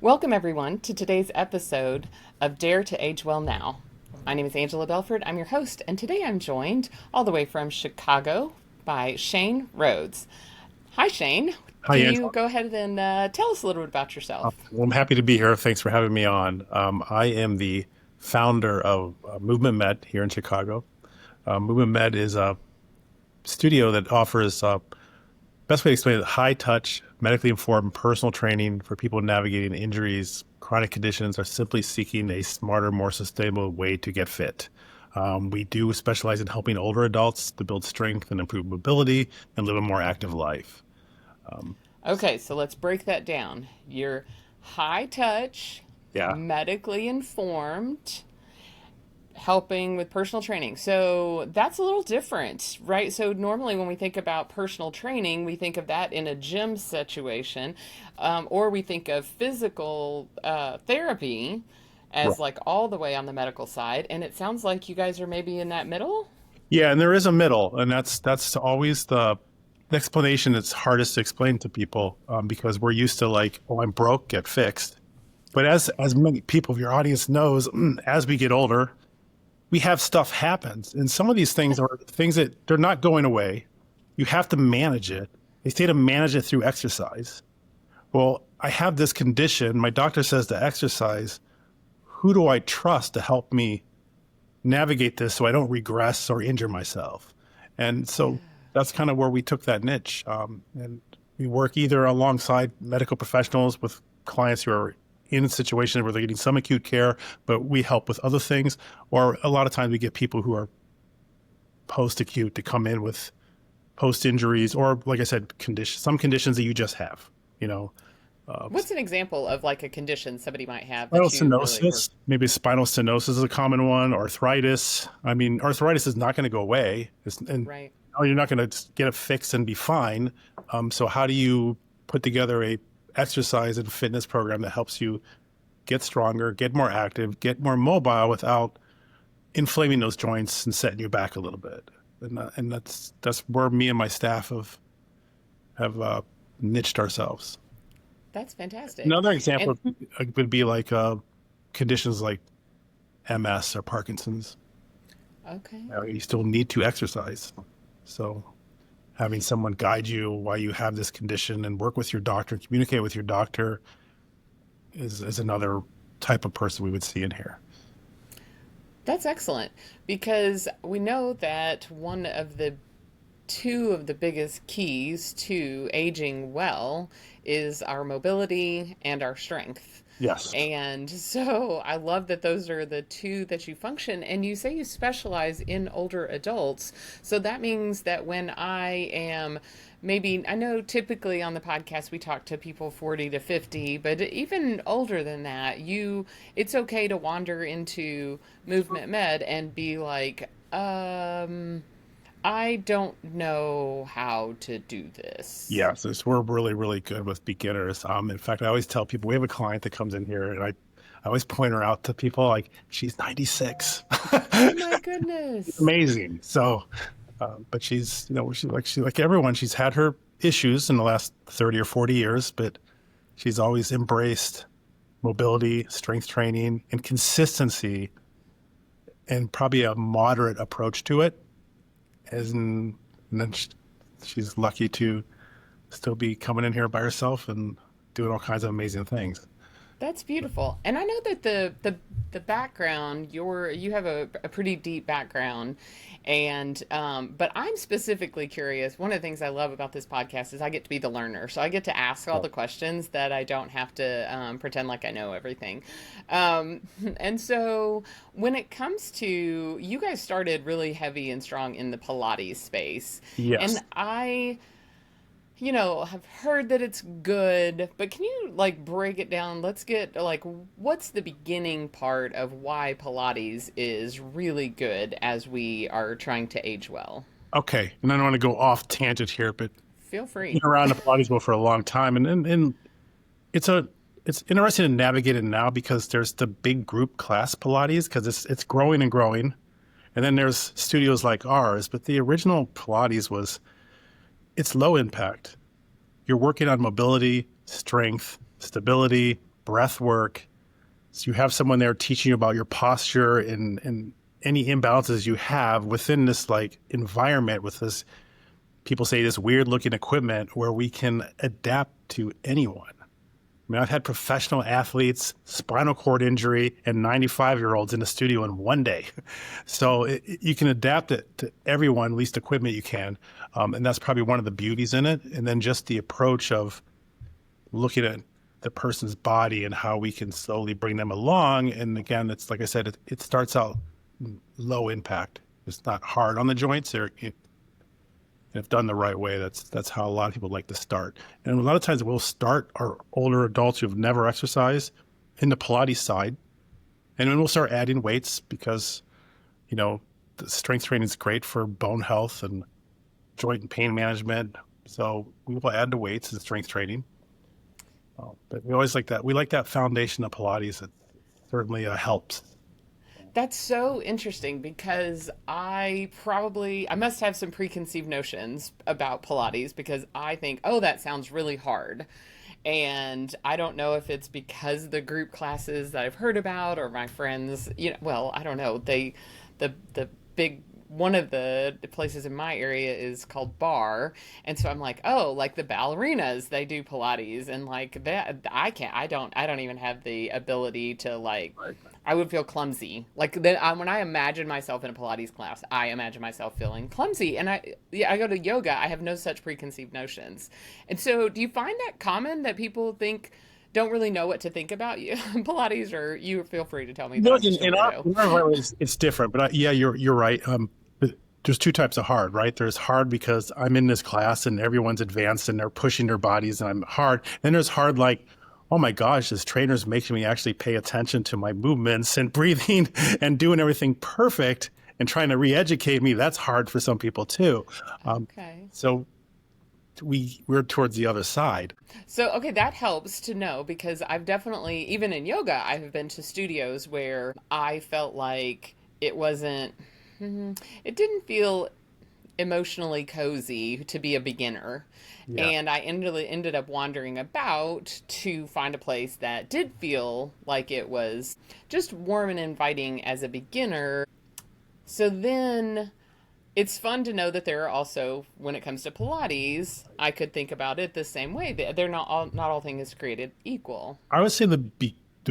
Welcome, everyone, to today's episode of Dare to Age Well Now. My name is Angela Belford. I'm your host, and today I'm joined all the way from Chicago by Shane Rhoads. Hi, Shane. Hi, Can you Angela. go ahead and tell us a little bit about yourself? Well, I'm happy to be here. Thanks for having me on. I am the founder of Movement Med here in Chicago. Movement Med is a studio that offers, best way to explain it, high touch, medically informed personal training for people navigating injuries, chronic conditions, or simply seeking a smarter, more sustainable way to get fit. We do specialize in helping older adults to build strength and improve mobility and live a more active life. Okay, so let's break that down. You're high touch, Yeah. medically informed, helping with personal training. So that's a little different, right? So normally when we think about personal training, we think of that in a gym situation, or we think of physical therapy as like all the way on the medical side. And it sounds like you guys are maybe in that middle. Yeah, and there is a middle, and that's always the explanation that's hardest to explain to people because we're used to like, oh, I'm broke, get fixed. But as many people of your audience knows, as we get older, we have stuff happens, and some of these things are things that they're not going away. You have to manage it. They say to manage it through exercise. Well, I have this condition. My doctor says to exercise. Who do I trust to help me navigate this so I don't regress or injure myself? And so that's kind of where we took that niche. And we work either alongside medical professionals with clients who are in situations where they're getting some acute care, but we help with other things. Or a lot of times we get people who are post-acute to come in with post-injuries or, like I said, some conditions that you just have, you know, What's an example of like a condition somebody might have spinal that you really work? stenosis, maybe spinal stenosis is a common one. Arthritis. I mean, arthritis is not going to go away, and Right. you're not going to get it fixed and be fine. So how do you put together a exercise and fitness program that helps you get stronger, get more active, get more mobile without inflaming those joints and setting you back a little bit? And that's where me and my staff have niched ourselves. That's fantastic. Another And example would be like conditions like MS or Parkinson's. okay. You still need to exercise. So having someone guide you while you have this condition and work with your doctor, communicate with your doctor is another type of person we would see in here. That's excellent because we know that one of the two of the biggest keys to aging well is our mobility and our strength. Yes. And so I love that those are the two that you function. And you say you specialize in older adults. So that means that when I am maybe, I know typically on the podcast we talk to people 40 to 50, but even older than that, it's okay to wander into Movement Med and be like, I don't know how to do this. Yes, we're really, really good with beginners. In fact, I always tell people we have a client that comes in here, and I always point her out to people like she's 96. Oh my goodness. Amazing. So, but she's like everyone. She's had her issues in the last 30 or 40 years, but she's always embraced mobility, strength training, and consistency, and probably a moderate approach to it. And then she's lucky to still be coming in here by herself and doing all kinds of amazing things. That's beautiful. And I know that the background, you have a pretty deep background. And but I'm specifically curious. One of the things I love about this podcast is I get to be the learner. So I get to ask all Yeah. the questions that I don't have to pretend like I know everything. And so when it comes to, you guys started really heavy and strong in the Pilates space. And Yes. Have heard that it's good, but can you like break it down? Let's get like, what's the beginning part of why Pilates is really good as we are trying to age well? Okay. And I don't want to go off tangent here, but Feel been free. around the Pilates world for a long time, and it's a it's interesting to navigate it now because there's the big group class Pilates because it's growing and growing, and then there's studios like ours. But the original Pilates was it's low impact. You're working on mobility, strength, stability, breath work. So you have someone there teaching you about your posture and any imbalances you have within this like environment with this, people say, this weird looking equipment where we can adapt to anyone. I mean, I've had professional athletes, spinal cord injury, and 95-year-olds in the studio in one day. So you can adapt it to everyone, at least equipment you can. And that's probably one of the beauties in it. And then just the approach of looking at the person's body and how we can slowly bring them along. And again, it's like I said, it starts out low impact. It's not hard on the joints. If done the right way, that's how a lot of people like to start. And a lot of times we'll start our older adults who've never exercised in the Pilates side. And then we'll start adding weights because, the strength training is great for bone health and joint and pain management. So we will add the weights and strength training. But we always like that. We like that foundation of Pilates. It certainly helps. That's so interesting because I must have some preconceived notions about Pilates because I think, oh, that sounds really hard. And I don't know if it's because the group classes that I've heard about or my friends, well, I don't know. The big one of the places in my area is called Bar, and so I'm like, oh, like the ballerinas, they do Pilates, and like that, I don't even have the ability to like. I would feel clumsy. Like when I imagine myself in a Pilates class, I imagine myself feeling clumsy. And I go to yoga. I have no such preconceived notions. And so, do you find that common that people don't really know what to think about you Pilates, or you feel free to tell me that No, I'm just a weirdo? in our environment, it's different. But yeah, you're right. But there's two types of hard, right? There's hard because I'm in this class and everyone's advanced and they're pushing their bodies and I'm hard. And there's hard like, oh my gosh, this trainer's making me actually pay attention to my movements and breathing and doing everything perfect and trying to re-educate me. That's hard for some people too. Okay. So we're towards the other side. So, okay, that helps to know because I've definitely, even in yoga, I have been to studios where I felt like it wasn't, it didn't feel emotionally cozy to be a beginner. Yeah. And I ended up wandering about to find a place that did feel like it was just warm and inviting as a beginner. So then it's fun to know that there are also, when it comes to Pilates, I could think about it the same way. They're not all things created equal. I would say the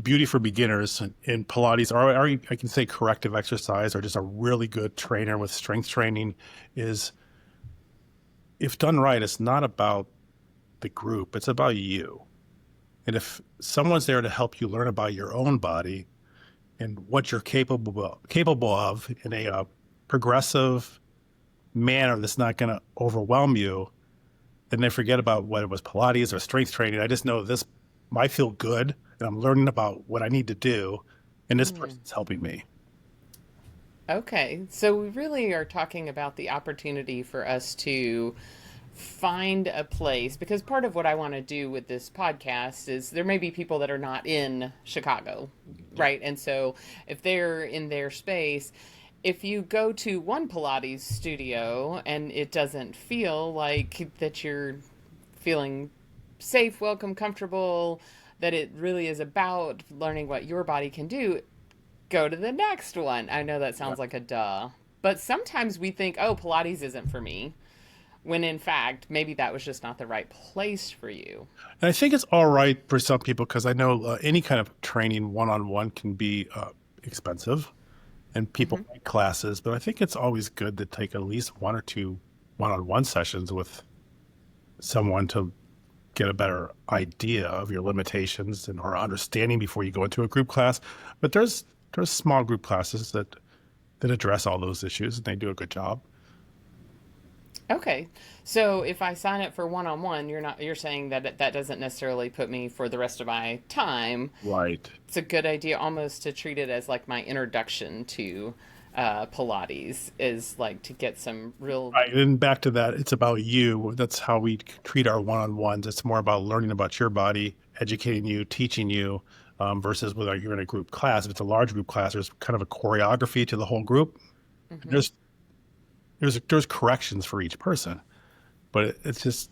beauty for beginners in Pilates, or I can say corrective exercise, or just a really good trainer with strength training, is if done right, it's not about the group, it's about you. And if someone's there to help you learn about your own body and what you're capable of in a progressive manner that's not going to overwhelm you, then they forget about what it was Pilates or strength training. I just know this might feel good and I'm learning about what I need to do, and this person's helping me. Okay, so we really are talking about the opportunity for us to find a place because part of what I want to do with this podcast is there may be people that are not in Chicago, right? And so if they're in their space, if you go to one Pilates studio and it doesn't feel like that you're feeling safe, welcome, comfortable, that it really is about learning what your body can do, go to the next one. I know that sounds like a duh, but sometimes we think, oh, Pilates isn't for me, when in fact, maybe that was just not the right place for you. And I think it's all right for some people because I know any kind of training one-on-one can be expensive and people like classes, but I think it's always good to take at least one or two one-on-one sessions with someone to get a better idea of your limitations and or understanding before you go into a group class. But there's small group classes that address all those issues and they do a good job. Okay. So if I sign up for one-on-one, you're saying that that doesn't necessarily put me for the rest of my time. Right. It's a good idea almost to treat it as like my introduction to Pilates is like to get some real. Right. And back to that, it's about you. That's how we treat our one-on-ones. It's more about learning about your body, educating you, teaching you, versus whether you're in a group class. If it's a large group class, there's kind of a choreography to the whole group. Mm-hmm. There's corrections for each person, but it's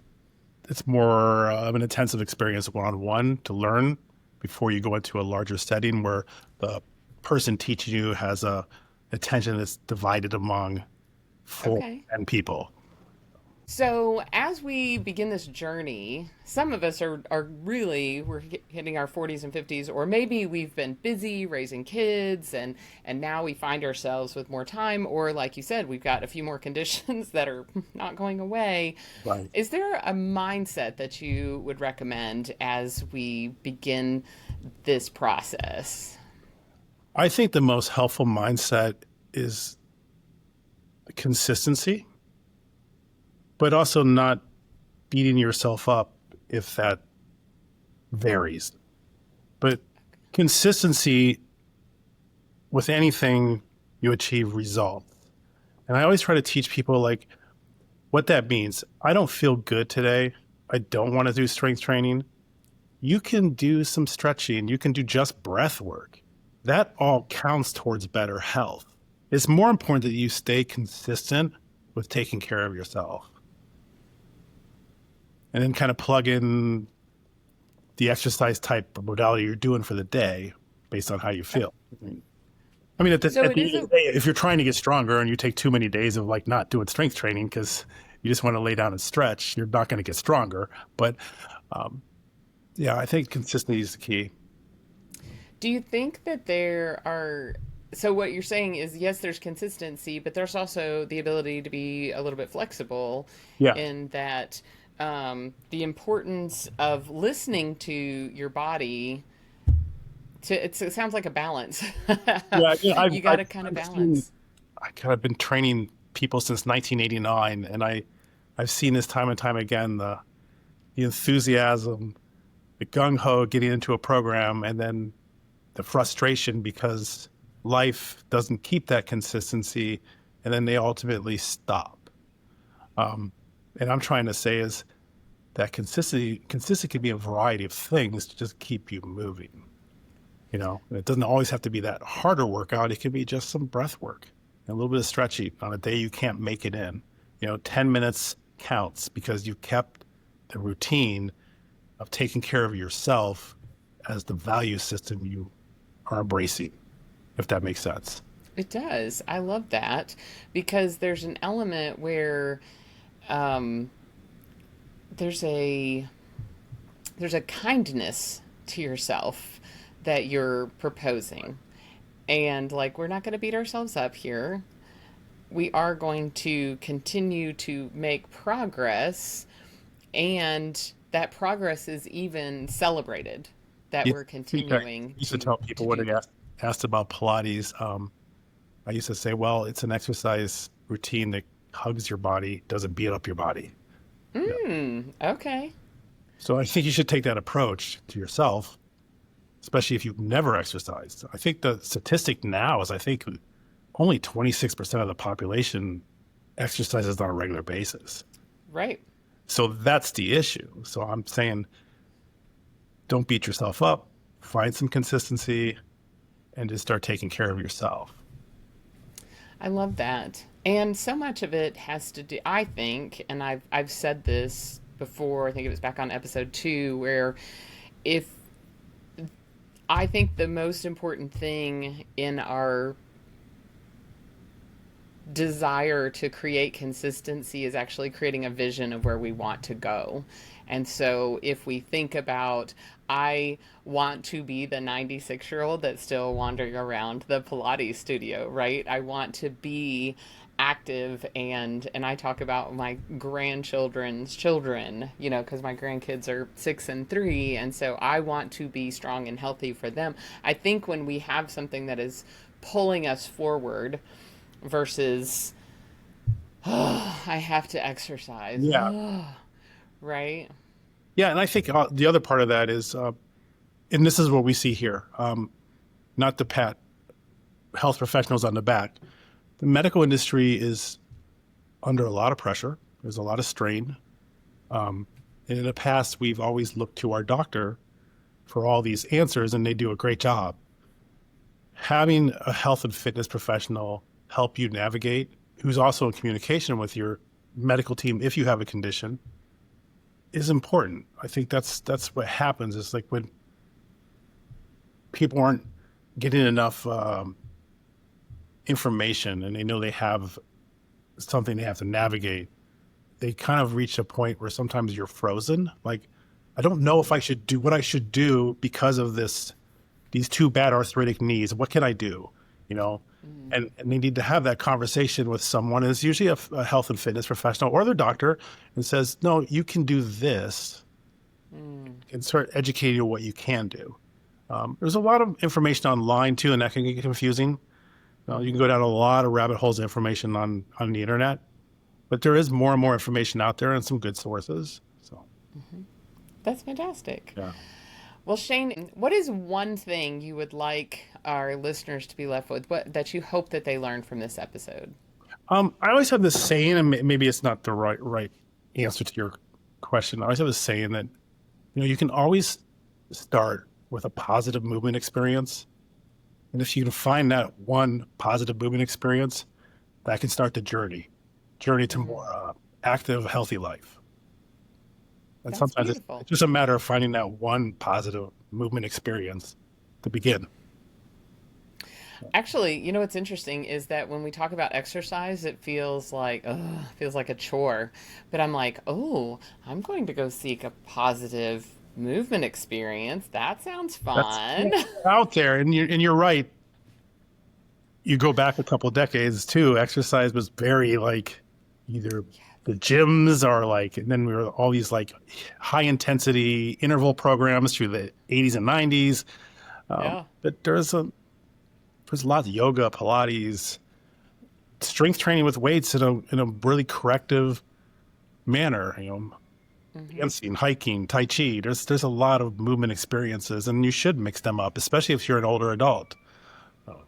more of an intensive experience one-on-one to learn before you go into a larger setting where the person teaching you has a attention that's divided among four Okay. and people. So as we begin this journey, some of us are really we're hitting our 40s and 50s, or maybe we've been busy raising kids, and now we find ourselves with more time, or like you said, we've got a few more conditions that are not going away. Right. Is there a mindset that you would recommend as we begin this process? I think the most helpful mindset is consistency, but also not beating yourself up if that varies. But consistency with anything, you achieve results. And I always try to teach people like what that means. I don't feel good today. I don't want to do strength training. You can do some stretching. You can do just breath work. That all counts towards better health. It's more important that you stay consistent with taking care of yourself. And then kind of plug in the exercise type of modality you're doing for the day based on how you feel. I mean, So at it the is end of a the day, if you're trying to get stronger and you take too many days of like not doing strength training because you just want to lay down and stretch, you're not going to get stronger. But yeah, I think consistency is the key. Do you think that there are, so what you're saying is yes, there's consistency, but there's also the ability to be a little bit flexible Yeah. in that the importance of listening to your body it sounds like a balance. Yeah. You got to kind of balance. I kind of been training people since 1989, and I've seen this time and time again, the enthusiasm, the gung ho getting into a program, and then the frustration because life doesn't keep that consistency, and then they ultimately stop. And I'm trying to say is that consistency can be a variety of things to just keep you moving. You know, and it doesn't always have to be that harder workout. It can be just some breath work, and a little bit of stretching on a day you can't make it in. 10 minutes counts because you kept the routine of taking care of yourself as the value system you are embracing, if that makes sense. It does. I love that because there's an element where um, there's a there's a kindness to yourself that you're proposing. And like, we're not going to beat ourselves up here. We are going to continue to make progress, and that progress is even celebrated that Yeah, we're I think I continuing used to tell to people when do they that. asked about Pilates, I used to say, well, it's an exercise routine that hugs your body, doesn't beat up your body. Yeah. Okay. So I think you should take that approach to yourself, especially if you've never exercised. I think the statistic now is I think only 26% of the population exercises on a regular basis. Right. So that's the issue. So I'm saying don't beat yourself up, find some consistency, and just start taking care of yourself. I love that. And so much of it has to do, I think, and I've said this before, I think it was back on episode 2, where if I think the most important thing in our desire to create consistency is actually creating a vision of where we want to go. And so if we think about, I want to be the 96-year-old that's still wandering around the Pilates studio, right? I want to be active, and I talk about my grandchildren's children, because my grandkids are 6 and 3, and so I want to be strong and healthy for them. I think when we have something that is pulling us forward versus oh, I have to exercise. Yeah. Right? Yeah. And I think the other part of that is, and this is what we see here, not to pat health professionals on the back. The medical industry is under a lot of pressure. There's a lot of strain. And in the past, we've always looked to our doctor for all these answers, and they do a great job. Having a health and fitness professional help you navigate, who's also in communication with your medical team if you have a condition, is important. I think that's what happens. It's like when people aren't getting enough information, and they know they have something they have to navigate, they kind of reach a point where sometimes you're frozen. Like, I don't know if I should do what I should do because of these two bad arthritic knees. What can I do? You know, Mm, and they need to have that conversation with someone. And it's usually a health and fitness professional or their doctor, and says, no, you can do this, mm, and start educating you what you can do. There's a lot of information online too, and that can get confusing. You can mm-hmm. go down a lot of rabbit holes of information on the internet, but there is more and more information out there and some good sources. So, That's fantastic. yeah. Well, Shane, what is one thing you would like our listeners to be left with, what that you hope that they learn from this episode? I always have this saying, and maybe it's not the right answer to your question. I always have this saying that you can always start with a positive movement experience, and if you can find that one positive movement experience, that can start the journey to Mm, more active, healthy life. And that's sometimes beautiful. it's just a matter of finding that one positive movement experience to begin. Actually, what's interesting is that when we talk about exercise, it feels like a chore. But I'm like, oh, I'm going to go seek a positive movement experience. That sounds That's fun. out there, and you're right. You go back a couple decades too. Exercise was very like either the gyms or like, and then we were all these like high intensity interval programs through the 80s and 90s. Yeah. But there's lots of yoga, Pilates, strength training with weights in a really corrective manner. Hmm. Dancing, hiking, tai chi. There's a lot of movement experiences, and you should mix them up, especially if you're an older adult. So,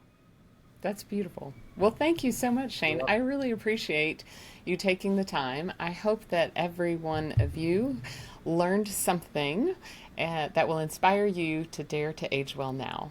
That's beautiful. Well, thank you so much, Shane. I really appreciate you taking the time. I hope that every one of you learned something that will inspire you to dare to age well now.